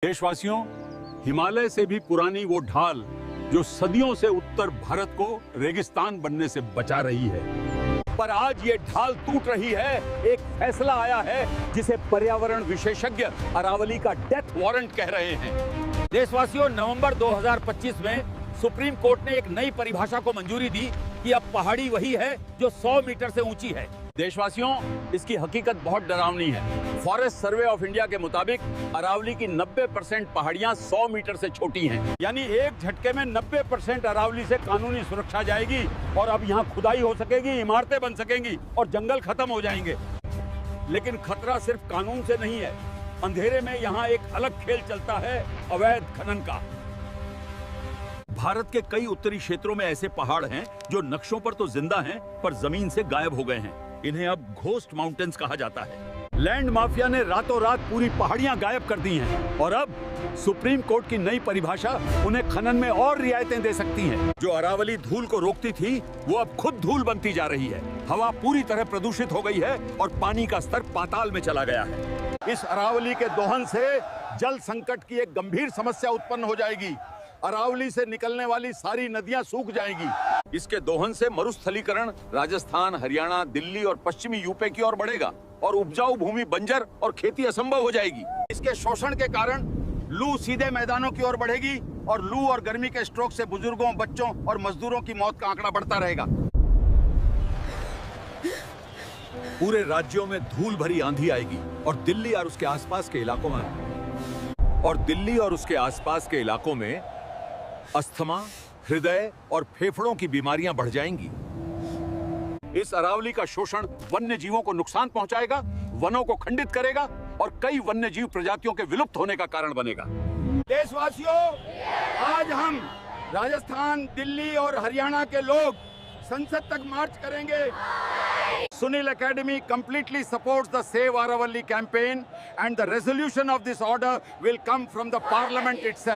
देशवासियों, हिमालय से भी पुरानी वो ढाल जो सदियों से उत्तर भारत को रेगिस्तान बनने से बचा रही है, पर आज ये ढाल टूट रही है। एक फैसला आया है जिसे पर्यावरण विशेषज्ञ अरावली का डेथ वारंट कह रहे हैं। देशवासियों, नवंबर 2025 में सुप्रीम कोर्ट ने एक नई परिभाषा को मंजूरी दी कि अब पहाड़ी वही है जो 100 मीटर से ऊंची है। देशवासियों, इसकी हकीकत बहुत डरावनी है। फॉरेस्ट सर्वे ऑफ इंडिया के मुताबिक अरावली की 90% पहाड़ियां 100 मीटर से छोटी हैं। यानी एक झटके में 90% अरावली से कानूनी सुरक्षा जाएगी और अब यहाँ खुदाई हो सकेगी, इमारतें बन सकेंगी और जंगल खत्म हो जाएंगे। लेकिन खतरा सिर्फ कानून से नहीं है। अंधेरे में यहाँ एक अलग खेल चलता है, अवैध खनन का। भारत के कई उत्तरी क्षेत्रों में ऐसे पहाड़ हैं जो नक्शों पर तो जिंदा हैं, पर जमीन से गायब हो गए हैं। इन्हें अब घोस्ट माउंटेन्स कहा जाता है। लैंड माफिया ने रातों रात पूरी पहाड़ियां गायब कर दी हैं और अब सुप्रीम कोर्ट की नई परिभाषा उन्हें खनन में और रियायतें दे सकती है। जो अरावली धूल को रोकती थी, वो अब खुद धूल बनती जा रही है। हवा पूरी तरह प्रदूषित हो गई है और पानी का स्तर पाताल में चला गया है। इस अरावली के दोहन से जल संकट की एक गंभीर समस्या उत्पन्न हो जाएगी। अरावली से निकलने वाली सारी नदियां सूख जाएंगी। इसके दोहन से मरुस्थलीकरण राजस्थान, हरियाणा, दिल्ली और पश्चिमी यूपी की ओर बढ़ेगा और उपजाऊ भूमि बंजर और खेती असंभव हो जाएगी। इसके शोषण के कारण लू सीधे मैदानों की ओर बढ़ेगी और लू और गर्मी के स्ट्रोक से बुजुर्गों, बच्चों और मजदूरों की मौत का आंकड़ा बढ़ता रहेगा। पूरे राज्यों में धूल भरी आंधी आएगी और दिल्ली और उसके आसपास के इलाकों में अस्थमा, हृदय और फेफड़ों की बीमारियां बढ़ जाएंगी। इस अरावली का शोषण वन्य जीवों को नुकसान पहुंचाएगा, वनों को खंडित करेगा और कई वन्य जीव प्रजातियों के विलुप्त होने का कारण बनेगा। देशवासियों, आज हम राजस्थान, दिल्ली और हरियाणा के लोग संसद तक मार्च करेंगे। Sunil Academy completely supports the Save Aravalli campaign and the resolution of this order will come from the parliament itself.